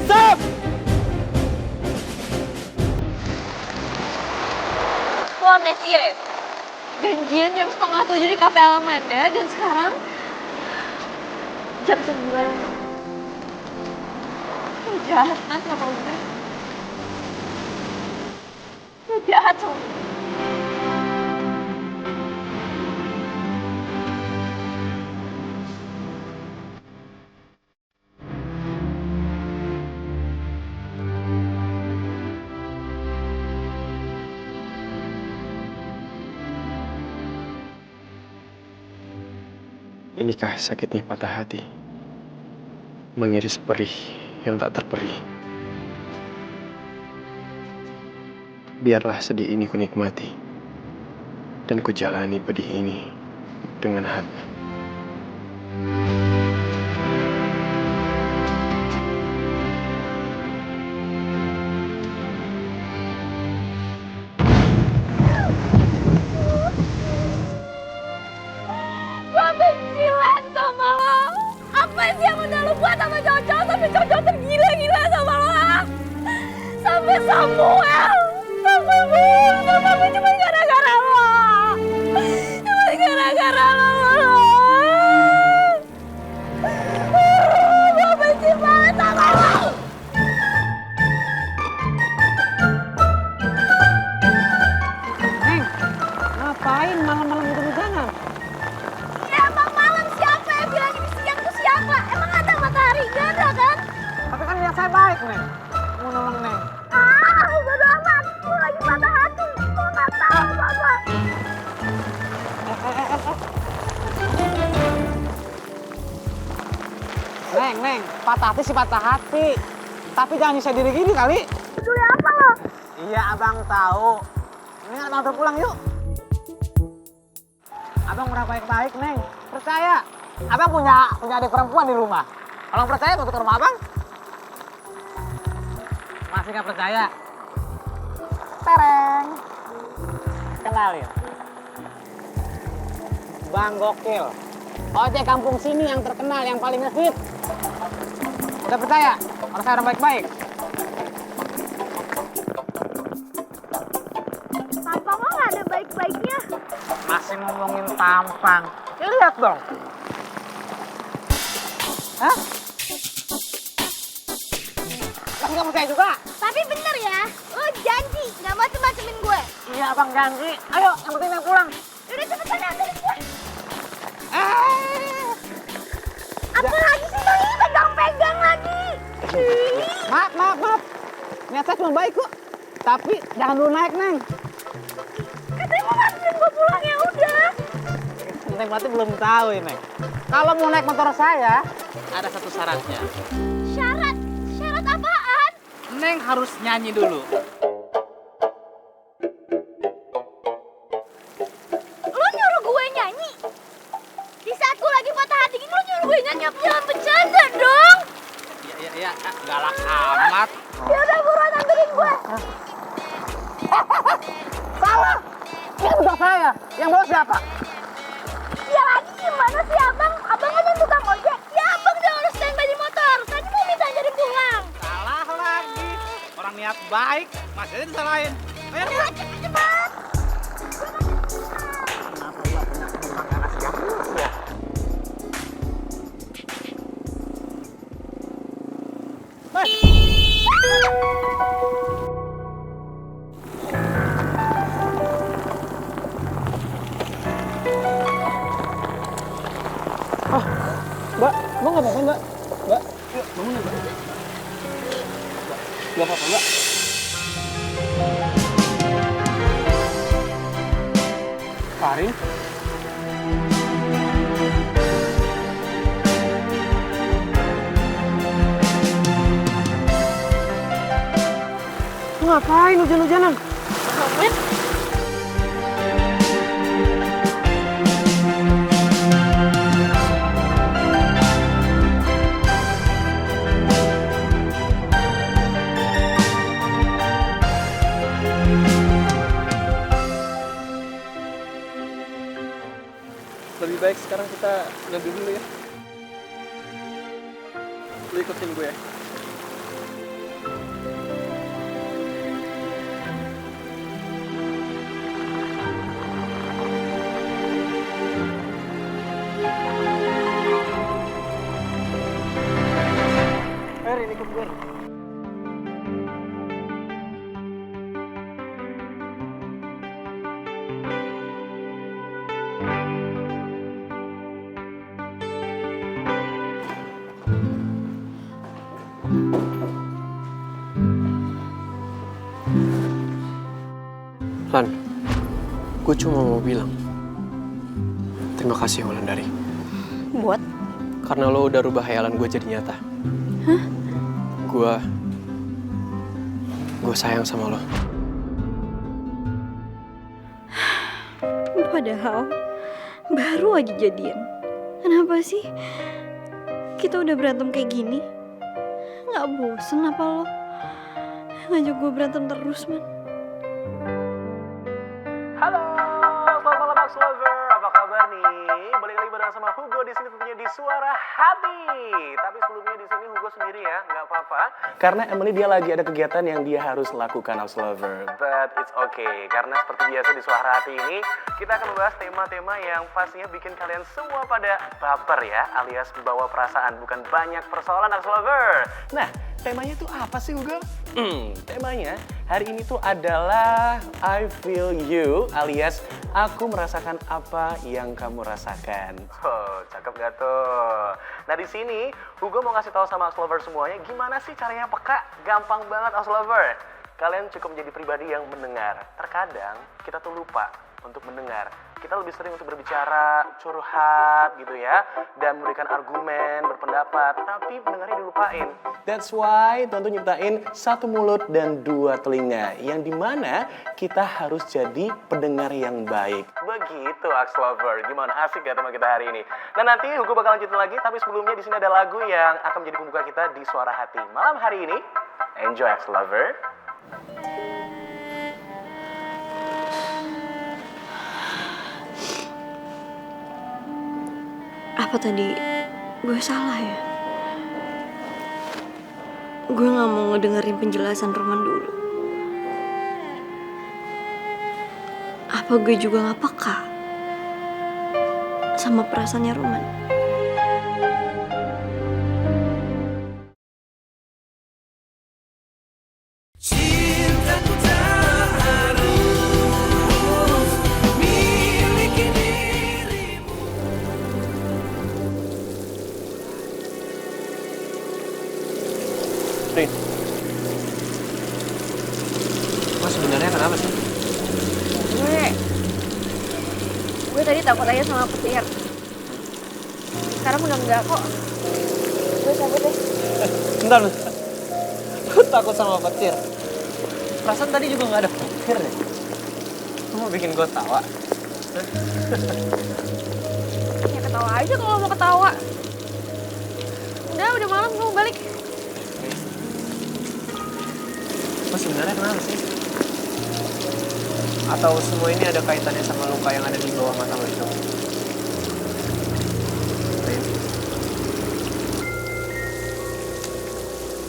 Sam! Lo amnesia ya? Janjian jam 6:30 di Cafe Alamanda dan sekarang jam 9. Lo jahat kan sama gue? Lo jahat sama gue. Inikah sakitnya patah hati, mengiris perih yang tak terperih. Biarlah sedih ini kunikmati, dan kujalani pedih ini dengan hati. Gue benci banget sama lo. Apa sih yang udah lo buat sama cowok-cowok sampai cowok-cowok tergila-gila sama lo? Sampai Samuel, sampai Bul, sama gue cuma gara-gara lo. Cuma gara-gara lo. Gue benci banget sama lo. Neng, ngapain malam-malam hujan-hujanan? Ya emang malam siapa yang bilang ini siang tuh siapa? Emang ada matahari? Gak ada kan? Tapi kan niat saya baik, Neng. Mau nolong Neng. Bodo amat. Gue lagi patah hati. Gue gak tahu apa-apa. Neng, patah hati sih patah hati. Tapi jangan nyiksa diri gini kali. Peduli apa lo? Iya, abang tahu. Neng, abang udah pulang yuk. Abang udah baik-baik, Neng. Percaya. Abang punya adik perempuan di rumah. Kalau percaya, mau ke rumah abang. Masih nggak percaya? Tereng. Kenalin. Bang Gokil. Ojek kampung sini yang terkenal, yang paling ngehit. Udah percaya? Orang saya orang baik-baik. Tampang lo gak ada baik-baiknya. Masih ngomongin tampang. Ya lihat dong. Hah? Masih nggak percaya juga? Tapi bener ya, lo janji gak macem-macemin gue. Iya, abang janji. Ayo, yang penting yang pulang. Yaudah cepetan anterin gue. Eh. Apa lagi sih lo ini pegang-pegang lagi? Maaf. Niat saya cuma baik kok. Tapi jangan dulu naik, Neng. Katanya mau nganterin gue pulang, ya udah. Neng berarti belum tahu ini, Neng. Kalau mau naik motor saya, ada satu syaratnya. Syarat? Syarat apaan? Neng harus nyanyi dulu. Lo nyuruh gue nyanyi? Di saat gue lagi patah hati gini lo nyuruh gue nyanyi, jangan bercanda dong. Iya, galak amat. Yaudah buruan anterin gue. Salah. Ini bukan saya. Yang bawa siapa? Ya lagi gimana sih abang? Abang kan yang tukang ojek. Ya abang udah harus standby di motor. Tadi mau minta anterin pulang. Salah lagi. Orang niat baik, masih aja disalahin. Ayo, Ya cepet. kenapa gua pernah makan nasi gabus ya? Mbak nggak apa-apa, Mbak? Mbak, yuk, bangun ya, Mbak. Nggak apa-apa, Mbak. Karin? Lu ngapain hujan-hujanan? Ngapain? Lebih baik sekarang kita ngambil dulu ya. Lu ikutin gue. Rin, ikut gue. Lan, gue cuma mau bilang terima kasih Wulandari. Buat? Karena lo udah rubah hayalan gue jadi nyata. Hah? Gue sayang sama lo. Padahal baru aja jadian. Kenapa sih kita udah berantem kayak gini? Nggak bosen apa lo ngajak gue berantem terus, man? Halo, selamat malam Max Lover. Apa kabar nih? Balik lagi bareng sama Hugo di sini tentunya di Suara Hati. Tapi sebelumnya di sini Hugo sendiri ya, nggak apa-apa. Karena Emily dia lagi ada kegiatan yang dia harus lakukan, Max Lover. But it's okay, karena seperti biasa di Suara Hati ini kita akan membahas tema-tema yang pastinya bikin kalian semua pada baper ya, alias membawa perasaan, bukan banyak persoalan, Max Lover. Nah, temanya tuh apa sih Hugo? Temanya hari ini tuh adalah I feel you, alias aku merasakan apa yang kamu rasakan. Oh, cakep gak tuh? Nah di sini Hugo mau ngasih tahu sama Ox Lover semuanya gimana sih caranya peka. Gampang banget Ox Lover. Kalian cukup menjadi pribadi yang mendengar. Terkadang kita tuh lupa untuk mendengar. Kita lebih sering untuk berbicara, curhat gitu ya, dan memberikan argumen, berpendapat, tapi mendengarnya dilupain. That's why tentu nyiptain satu mulut dan dua telinga, yang dimana kita harus jadi pendengar yang baik. Begitu, Ox Lover. Gimana, asik gak tema kita hari ini? Nah nanti Hugo bakal lanjutin lagi, tapi sebelumnya di sini ada lagu yang akan menjadi pembuka kita di Suara Hati malam hari ini. Enjoy, Ox Lover. Apa tadi gue salah ya? Gue gak mau ngedengerin penjelasan Roman dulu. Apa gue juga gak peka sama perasaannya Roman? Rin, lo sebenarnya kenapa sih? Gue tadi takut aja sama petir. Sekarang udah enggak kok. Gue cabut deh. Bentar, lo takut sama petir? Perasaan tadi juga gak ada petir deh. Lo mau bikin gue tawa? Ya ketawa aja kalau mau ketawa. Udah malam, gue mau balik. Lo sebenarnya kenapa sih? Atau semua ini ada kaitannya sama luka yang ada di bawah mata lo itu?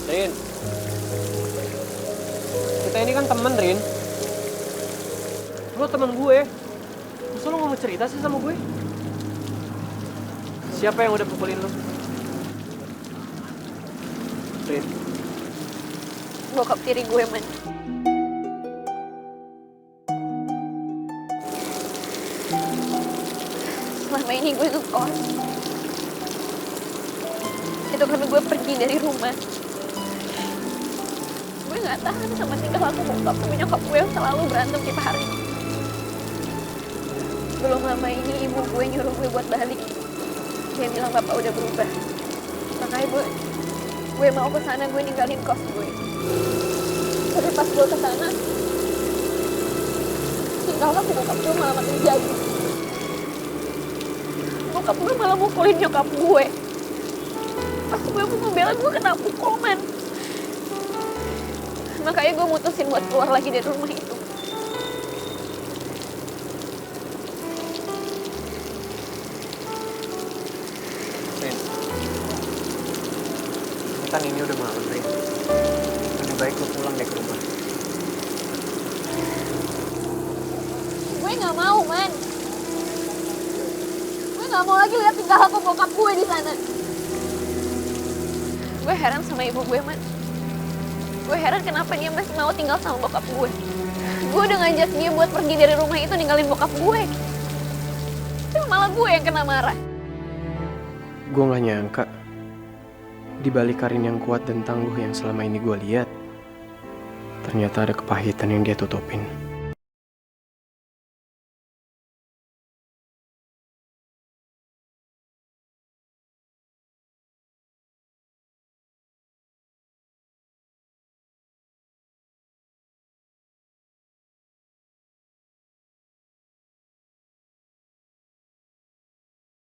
Rin, kita ini kan temen, Rin. Lo temen gue. Masa lo gak mau cerita sih sama gue? Siapa yang udah pukulin lo? Rin. Bokap tiri gue, man. Selama ini gue ngekos. Itu karena gue pergi dari rumah. Gue gak tahan sama tingkah laku bokap sama nyokap gue yang selalu berantem tiap hari. Belum lama ini ibu gue nyuruh gue buat balik. Dia bilang bapak udah berubah. Makanya gue mau ke sana, gue ninggalin kos gue. Tapi pas gue ke sana, tingkah laku bokap gue malah makin jadi. Bokap gue malah mukulin nyokap gue. Pas gue mau ngebela, gue kena pukul, man. Makanya gue mutusin buat keluar lagi dari rumah itu. Rin, Kan ini udah malam, Rin. Lebih baik lu pulang deh ke rumah. Gue nggak mau, man. Gue nggak mau lagi lihat tingkah laku bokap gue di sana. Gue heran sama ibu gue, man. Gue heran kenapa dia masih mau tinggal sama bokap gue. Gue udah ngajak dia buat pergi dari rumah itu ninggalin bokap gue. Tapi malah gue yang kena marah. Gue gak nyangka, di balik Karin yang kuat dan tangguh yang selama ini gue lihat, ternyata ada kepahitan yang dia tutupin.